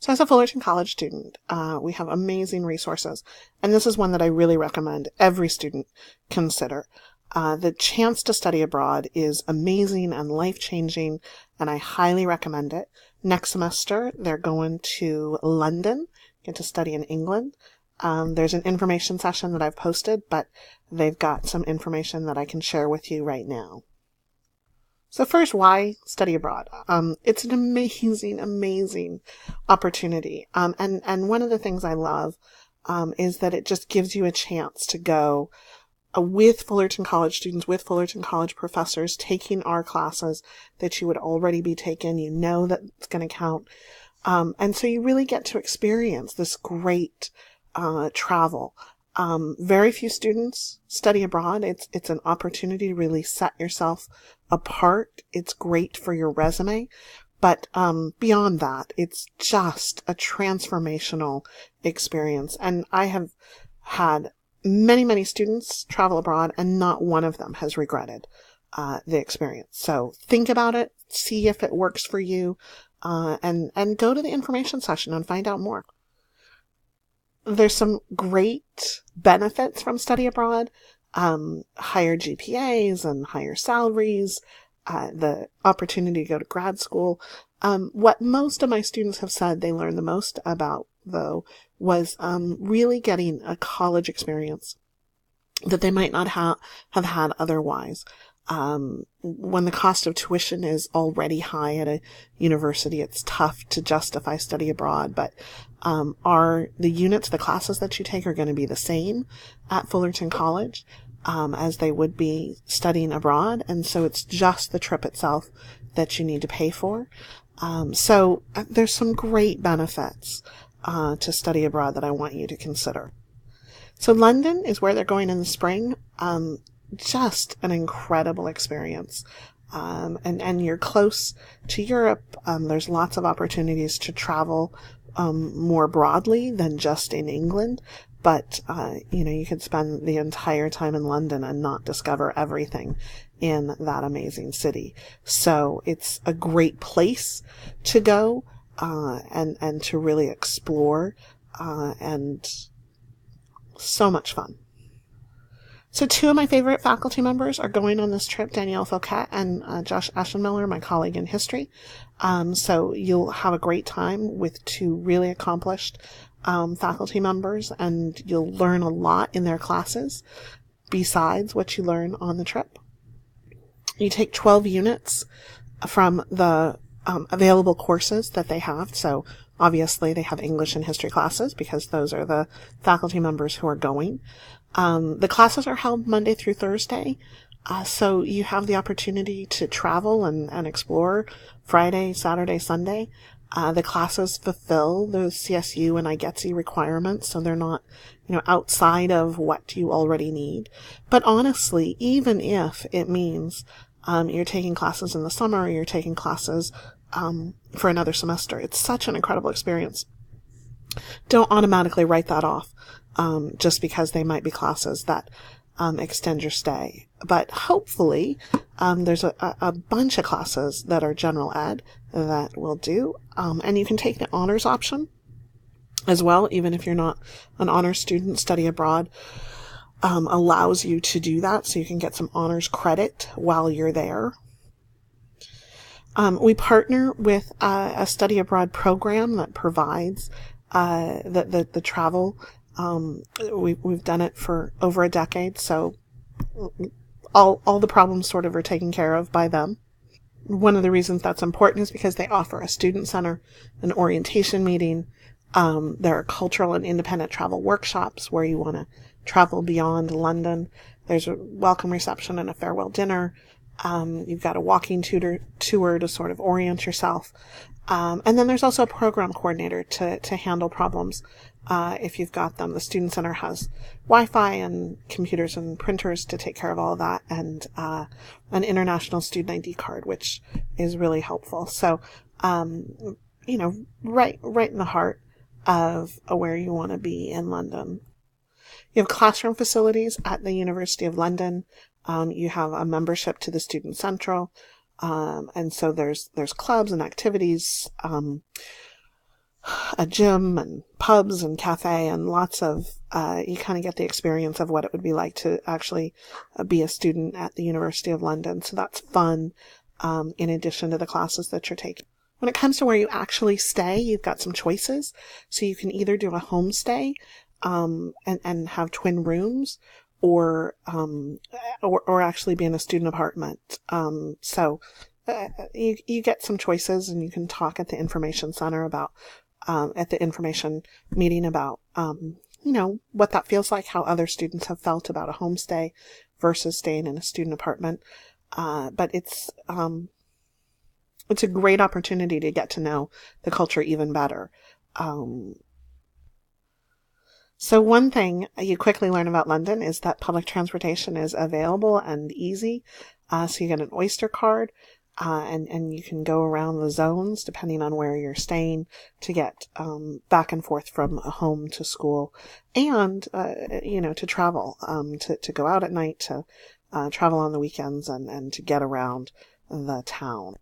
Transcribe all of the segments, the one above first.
So as a Fullerton College student, we have amazing resources, and this is one that I really recommend every student consider. The chance to study abroad is amazing and life-changing, and I highly recommend it. Next semester, they're going to London, get to study in England. There's an information session that I've posted, but they've got some information that I can share with you right now. So first, why study abroad? It's an amazing, amazing opportunity. And one of the things I love is that it just gives you a chance to go with Fullerton College students, with Fullerton College professors, taking our classes that you would already be taking. You know that it's going to count. And so you really get to experience this great travel. Very few students study abroad. It's an opportunity to really set yourself apart. It's great for your resume. But beyond that, it's just a transformational experience. And I have had many, many students travel abroad, and not one of them has regretted the experience. So think about it, see if it works for you, and go to the information session and find out more. There's some great benefits from study abroad, higher GPAs and higher salaries, the opportunity to go to grad school. What most of my students have said they learned the most about, though, was really getting a college experience that they might not have had otherwise. When the cost of tuition is already high at a university, it's tough to justify study abroad, but the classes that you take are going to be the same at Fullerton College as they would be studying abroad, and so it's just the trip itself that you need to pay for. So there's some great benefits to study abroad that I want you to consider. So London is where they're going in the spring. Just an incredible experience. And you're close to Europe. There's lots of opportunities to travel more broadly than just in England. But, you could spend the entire time in London and not discover everything in that amazing city. So it's a great place to go, and to really explore, and so much fun. So two of my favorite faculty members are going on this trip, Danielle Fouquet and Josh Aschenmiller, my colleague in history. So you'll have a great time with two really accomplished faculty members, and you'll learn a lot in their classes besides what you learn on the trip. You take 12 units from the available courses that they have. So obviously they have English and history classes because those are the faculty members who are going. The classes are held Monday through Thursday. So you have the opportunity to travel and explore Friday, Saturday, Sunday. The classes fulfill those CSU and IGETC requirements, so they're not, outside of what you already need. But honestly, even if it means you're taking classes in the summer, or you're taking classes for another semester, it's such an incredible experience. Don't automatically write that off just because they might be classes that extend your stay. But hopefully there's a bunch of classes that are general ed that will do. And you can take the honors option as well, even if you're not an honors student. Study abroad allows you to do that, so you can get some honors credit while you're there. We partner with a study abroad program that provides the travel. We've done it for over a decade, so all the problems sort of are taken care of by them. One of the reasons that's important is because they offer a student center, an orientation meeting. There are cultural and independent travel workshops where you want to travel beyond London. There's a welcome reception and a farewell dinner. You've got a walking tour to sort of orient yourself. And then there's also a program coordinator to handle problems if you've got them. The Student Center has Wi-Fi and computers and printers to take care of all of that, and an international student ID card, which is really helpful. So, right in the heart of where you want to be in London. You have classroom facilities at the University of London. You have a membership to the Student Central. And so there's clubs and activities, a gym and pubs and cafe and lots of, you kind of get the experience of what it would be like to actually be a student at the University of London. So that's fun, in addition to the classes that you're taking. When it comes to where you actually stay, you've got some choices. So you can either do a homestay, and have twin rooms, or actually be in a student apartment. You get some choices, and you can talk at the information center about, at the information meeting about, what that feels like, how other students have felt about a homestay versus staying in a student apartment. But it's a great opportunity to get to know the culture even better. So one thing you quickly learn about London is that public transportation is available and easy. So you get an Oyster card, and you can go around the zones depending on where you're staying to get back and forth from home to school, and to travel, to go out at night, to travel on the weekends, and to get around the town.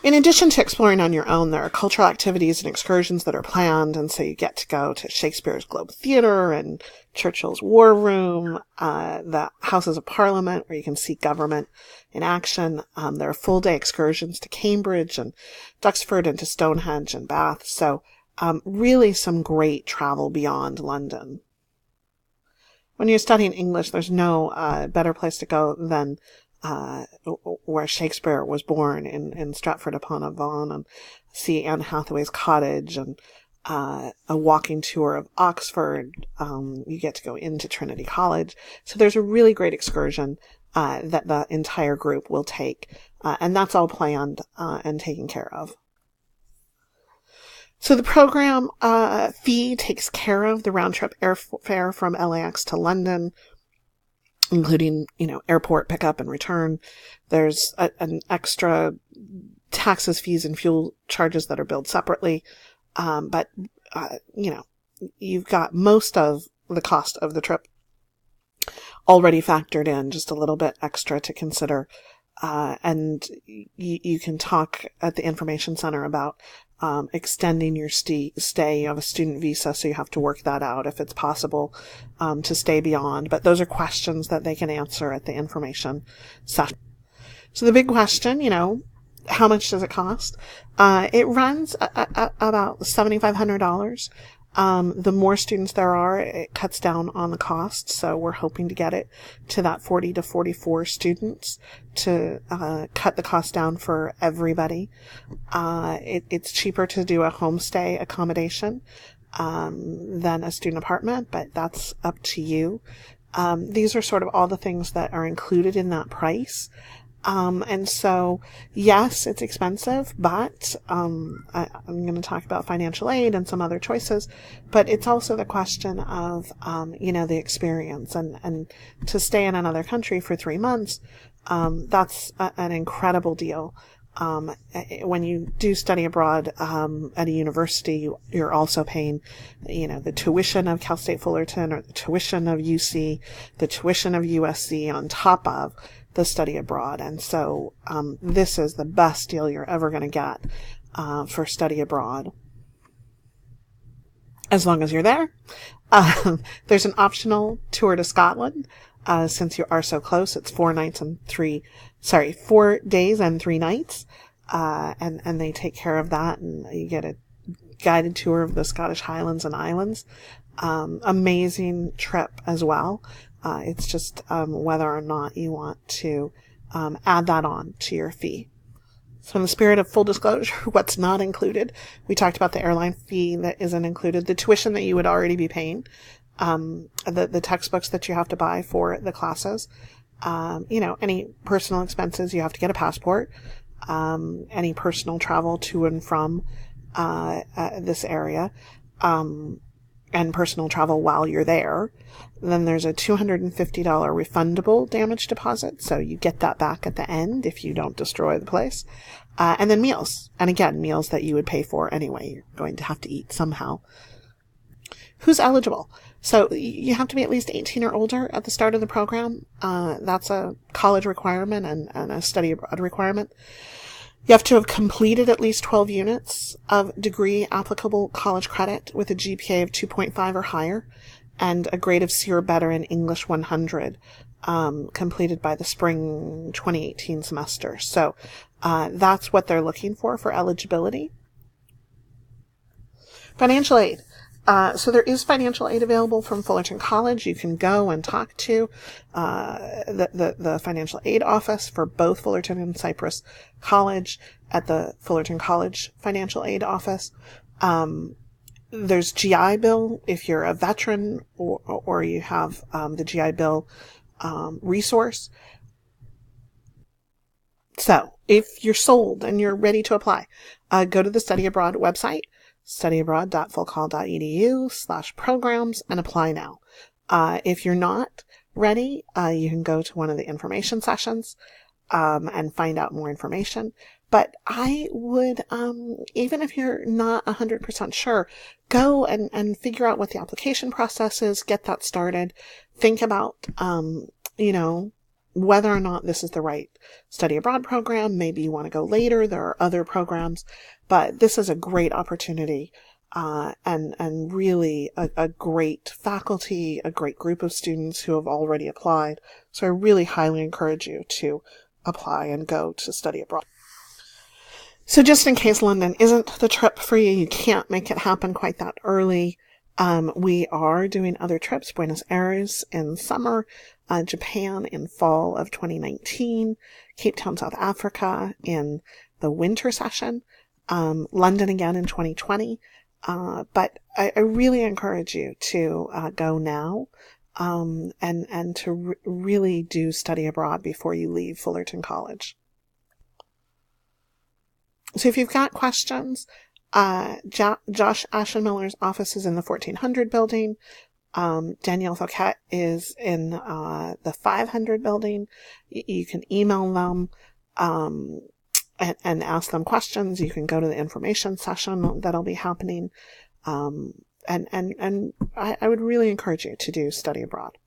In addition to exploring on your own, there are cultural activities and excursions that are planned, and so you get to go to Shakespeare's Globe Theatre and Churchill's War Room, the Houses of Parliament, where you can see government in action. There are full-day excursions to Cambridge and Duxford and to Stonehenge and Bath, so really some great travel beyond London. When you're studying English, there's no better place to go than where Shakespeare was born, in Stratford-upon-Avon, and see Anne Hathaway's cottage, and a walking tour of Oxford. You get to go into Trinity College. So there's a really great excursion that the entire group will take, and that's all planned and taken care of. So the program fee takes care of the round-trip airfare from LAX to London, including, airport pickup and return. There's an extra taxes, fees, and fuel charges that are billed separately. But you've got most of the cost of the trip already factored in, just a little bit extra to consider. And you can talk at the information center about extending your stay. You have a student visa, so you have to work that out if it's possible to stay beyond. But those are questions that they can answer at the information session. So the big question, how much does it cost? It runs about $7,500. The more students there are, it cuts down on the cost. So we're hoping to get it to that 40 to 44 students to cut the cost down for everybody. It's cheaper to do a homestay accommodation than a student apartment, but that's up to you. These are sort of all the things that are included in that price. And so, yes, it's expensive, but I'm going to talk about financial aid and some other choices, but it's also the question of, the experience, and to stay in another country for 3 months, that's an incredible deal. When you do study abroad, at a university, you're also paying, the tuition of Cal State Fullerton, or the tuition of UC, the tuition of USC on top of the study abroad. And so, this is the best deal you're ever going to get, for study abroad. As long as you're there. There's an optional tour to Scotland. Since you are so close, it's 4 days and 3 nights. And they take care of that, and you get a guided tour of the Scottish Highlands and Islands. Amazing trip as well. It's just, whether or not you want to, add that on to your fee. So in the spirit of full disclosure, what's not included, we talked about the airline fee that isn't included, the tuition that you would already be paying, the textbooks that you have to buy for the classes, any personal expenses, you have to get a passport, any personal travel to and from, this area, and personal travel while you're there. Then there's a $250 refundable damage deposit, so you get that back at the end if you don't destroy the place. And then meals. And again, meals that you would pay for anyway. You're going to have to eat somehow. Who's eligible? So you have to be at least 18 or older at the start of the program. That's a college requirement and a study abroad requirement. You have to have completed at least 12 units of degree applicable college credit with a GPA of 2.5 or higher and a grade of C or better in English 100, completed by the spring 2018 semester. So that's what they're looking for eligibility. Financial aid. So there is financial aid available from Fullerton College. You can go and talk to the financial aid office for both Fullerton and Cypress College at the Fullerton College financial aid office. There's GI Bill if you're a veteran or you have the GI Bill resource. So if you're sold and you're ready to apply, go to the Study Abroad website, studyabroad.fulcall.edu/programs, and apply now. If you're not ready, you can go to one of the information sessions and find out more information. But I would, even if you're not 100% sure, go and figure out what the application process is, get that started, think about, whether or not this is the right study abroad program. Maybe you want to go later. There are other programs, but this is a great opportunity, and really a great faculty, a great group of students who have already applied. So I really highly encourage you to apply and go to study abroad. So just in case London isn't the trip for you, you can't make it happen quite that early. We are doing other trips: Buenos Aires in summer, Japan in fall of 2019, Cape Town, South Africa in the winter session, London again in 2020. But I really encourage you to go now, and to really do study abroad before you leave Fullerton College. So if you've got questions, Josh Aschenmiller's office is in the 1400 building. Danielle Fouquet is in the 500 building. You can email them and ask them questions. You can go to the information session that'll be happening. And I would really encourage you to do study abroad.